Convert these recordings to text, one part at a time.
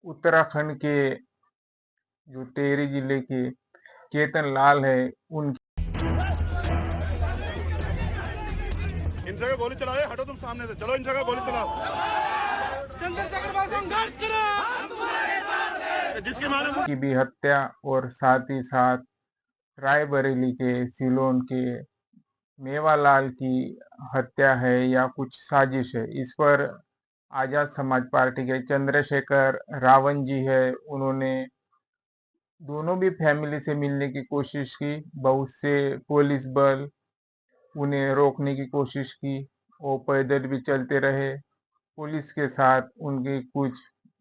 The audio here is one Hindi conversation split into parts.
उत्तराखंड के जो टिहरी जिले के केतन लाल है उनकी इन जगह गोली चलाओ, हटो तुम सामने से, चलो इन जगह गोली चलाओ। चंद्रशेखर भाई संघर्ष करो, जिसके मालूम की भी हत्या और साथ ही साथ रायबरेली के सिलोन के मेवालाल की हत्या है या कुछ साजिश है, इस पर आजाद समाज पार्टी के चंद्रशेखर रावण जी है, उन्होंने दोनों भी फैमिली से मिलने की कोशिश की। बहुत से पुलिस बल उन्हें रोकने की कोशिश की, वो पैदल भी चलते रहे। पुलिस के साथ उनकी कुछ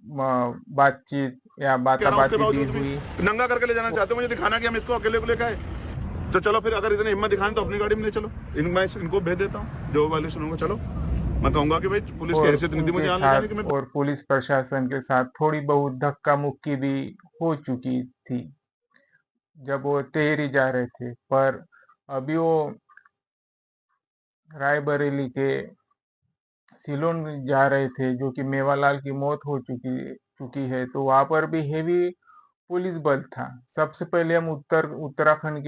बातचीत या कह रहा हूं, उसके बाताबाती भी बावजूद भी हुई। नंगा करके ले जाना चाहते हो, मुझे दिखाना कि हम इसको अकेले को लेकर आए। तो चलो फिर, अगर इतनी हिम्मत दिखाने तो अपनी गाड़ी में ले चलो। मैं इनको भेज देता हूँ, जो वायलेशन होगा। चलो, मैं कहूंगा कि भाई पुलिस की हैसियत नहीं थी मुझे यहाँ ले जाने की। मैं और पुलिस प्रशासन के साथ थोड़ी बहुत धक्का मुक्की भी हो चुकी थी जब वो टिहरी जा रहे थे, पर अभी वो रायबरेली के सिलोन जा रहे थे, जो कि मेवालाल की मौत हो चुकी है, तो वहां पर भी हेवी पुलिस बल था। सबसे पहले हम उत्तराखंड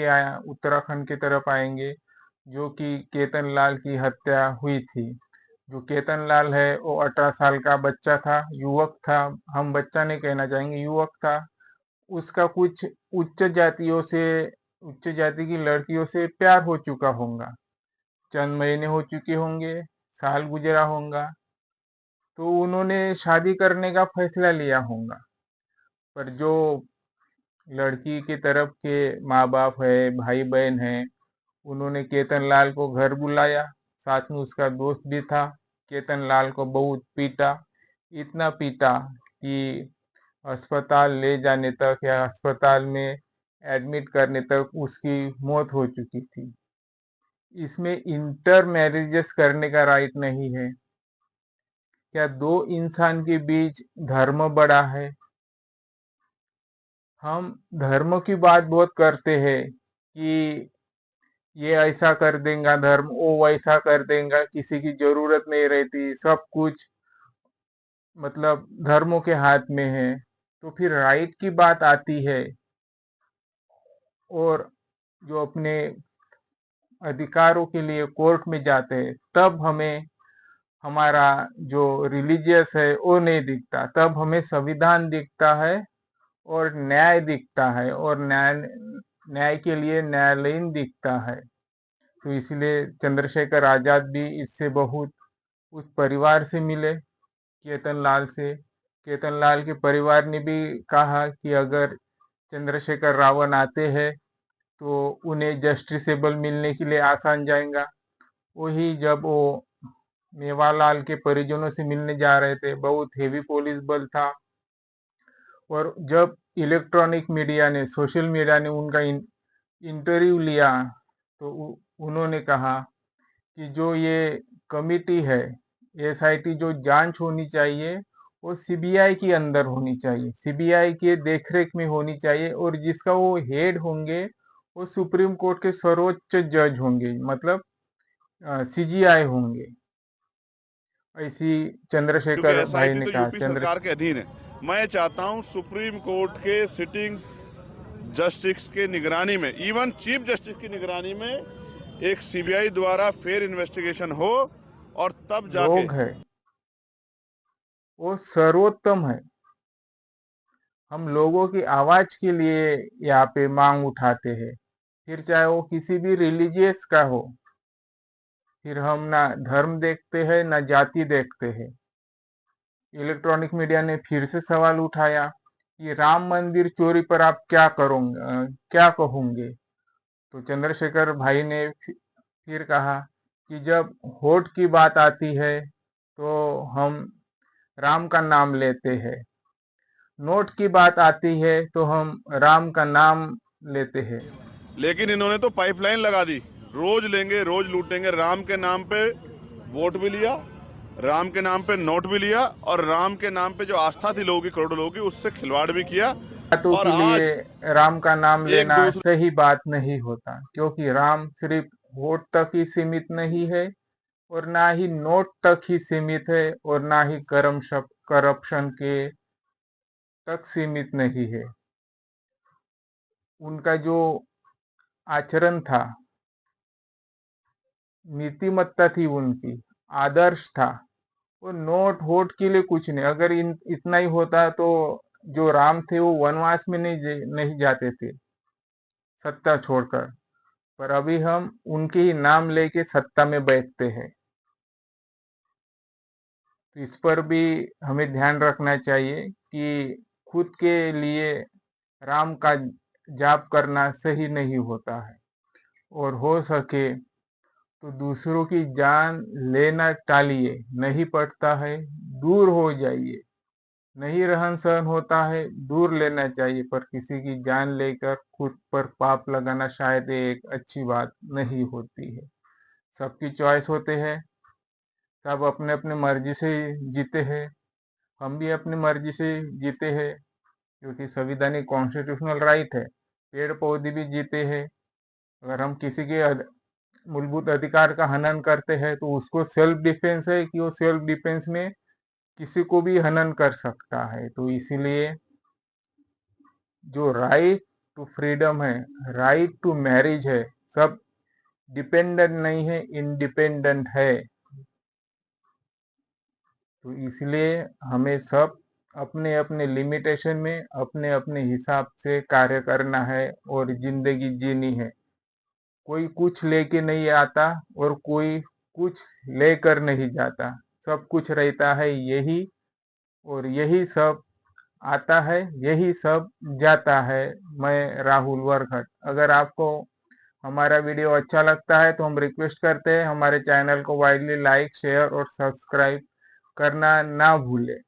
की तरफ आएंगे, जो कि केतन लाल की हत्या हुई थी। जो केतन लाल है वो 18 साल का बच्चा था, युवक था। हम बच्चा नहीं कहना चाहेंगे, युवक था। उसका कुछ उच्च जाति की लड़कियों से प्यार हो चुका होगा, चंद महीने हो चुके होंगे, साल गुजरा होगा, तो उन्होंने शादी करने का फैसला लिया होगा। पर जो लड़की की तरफ के माँ बाप है, भाई बहन है, उन्होंने केतन लाल को घर बुलाया, साथ में उसका दोस्त भी था। केतन लाल को बहुत पीटा, इतना पीटा कि अस्पताल ले जाने तक या अस्पताल में एडमिट करने तक उसकी मौत हो चुकी थी। इसमें इंटर मैरिजेस करने का राइट नहीं है। क्या दो इंसान के बीच धर्म बड़ा है? हम धर्म की बात बहुत करते हैं कि ये ऐसा कर देगा धर्म, वो वैसा कर देगा, किसी की जरूरत नहीं रहती, सब कुछ मतलब धर्मों के हाथ में है। तो फिर राइट की बात आती है और जो अपने अधिकारों के लिए कोर्ट में जाते हैं, तब हमें हमारा जो रिलीजियस है वो नहीं दिखता, तब हमें संविधान दिखता है और न्याय दिखता है, और न्याय के लिए न्यायालयीन दिखता है। तो इसलिए चंद्रशेखर आजाद भी इससे बहुत उस परिवार से मिले, केतन लाल से। केतन लाल के परिवार ने भी कहा कि अगर चंद्रशेखर रावण आते हैं तो उन्हें जस्टिसेबल मिलने के लिए आसान जाएगा। वही जब वो मेवालाल के परिजनों से मिलने जा रहे थे, बहुत हेवी पुलिस बल था। और जब इलेक्ट्रॉनिक मीडिया ने, सोशल मीडिया ने उनका इंटरव्यू लिया, तो उन्होंने कहा कि जो ये कमिटी है, एसआईटी, जो जांच होनी चाहिए वो सीबीआई के अंदर होनी चाहिए, सीबीआई के देखरेख में होनी चाहिए, और जिसका वो हेड होंगे वो सुप्रीम कोर्ट के सर्वोच्च जज होंगे, मतलब सीजीआई होंगे, ऐसी क्योंकि चंद्रशेखर भाई एसआईटी ने तो कहा। यूपी सरकार के अधीन है। मैं चाहता हूं सुप्रीम कोर्ट के सिटिंग जस्टिस के निगरानी में, इवन चीफ जस्टिस की निगरानी में, एक सीबीआई द्वारा फेयर इन्वेस्टिगेशन हो, और तब जाके लोग है वो सर्वोत्तम है। हम लोगों की आवाज के लिए यहाँ पे मांग उठाते हैं, फिर चाहे वो किसी भी रिलीजियस का हो। फिर हम ना धर्म देखते हैं ना जाति देखते हैं। इलेक्ट्रॉनिक मीडिया ने फिर से सवाल उठाया कि राम मंदिर चोरी पर आप क्या कहोगे? तो चंद्रशेखर भाई ने फिर कहा कि जब वोट की बात आती है तो हम राम का नाम लेते हैं, नोट की बात आती है तो हम राम का नाम लेते हैं। लेकिन इन्होंने तो पाइपलाइन लगा दी, रोज लेंगे रोज लूटेंगे। राम के नाम पे वोट भी लिया, राम के नाम पे नोट भी लिया, और राम के नाम पे जो आस्था थी लोगों की, करोड़ों लोगों की, उससे खिलवाड़ भी किया। बातों और के लिए आज राम का नाम एक लेना दूसरे सही बात नहीं होता, क्योंकि राम सिर्फ वोट तक ही सीमित नहीं है, और ना ही नोट तक ही सीमित है, और ना ही करप्शन के तक सीमित नहीं है। उनका जो आचरण था, नीतिमत्ता थी उनकी, आदर्श था, वो नोट वोट के लिए कुछ नहीं। अगर इतना ही होता तो जो राम थे वो वनवास में नहीं जाते थे सत्ता छोड़कर। पर अभी हम उनके ही नाम लेके सत्ता में बैठते हैं। तो इस पर भी हमें ध्यान रखना चाहिए कि खुद के लिए राम का जाप करना सही नहीं होता है, और हो सके तो दूसरों की जान लेना टालिए। नहीं पड़ता है दूर हो जाइए, नहीं रहन सहन होता है दूर लेना चाहिए, पर किसी की जान लेकर खुद पर पाप लगाना शायद एक अच्छी बात नहीं होती है। सबकी चॉइस होते हैं, सब अपने अपने मर्जी से जीते हैं। हम भी अपनी मर्जी से जीते हैं, क्योंकि संविधानिक कॉन्स्टिट्यूशनल राइट है। पेड़ पौधे भी जीते हैं। अगर हम किसी के मूलभूत अधिकार का हनन करते हैं तो उसको सेल्फ डिफेंस है कि वो सेल्फ डिफेंस में किसी को भी हनन कर सकता है। तो इसीलिए जो राइट टू फ्रीडम है, राइट टू मैरिज है, सब डिपेंडेंट नहीं है, इंडिपेंडेंट है। तो इसलिए हमें सब अपने अपने लिमिटेशन में अपने अपने हिसाब से कार्य करना है और जिंदगी जीनी है। कोई कुछ लेके नहीं आता और कोई कुछ लेकर नहीं जाता। सब कुछ रहता है यही, और यही सब आता है, यही सब जाता है। मैं राहुल वरखट। अगर आपको हमारा वीडियो अच्छा लगता है तो हम रिक्वेस्ट करते हैं हमारे चैनल को वाइडली लाइक, शेयर और सब्सक्राइब करना ना भूलें।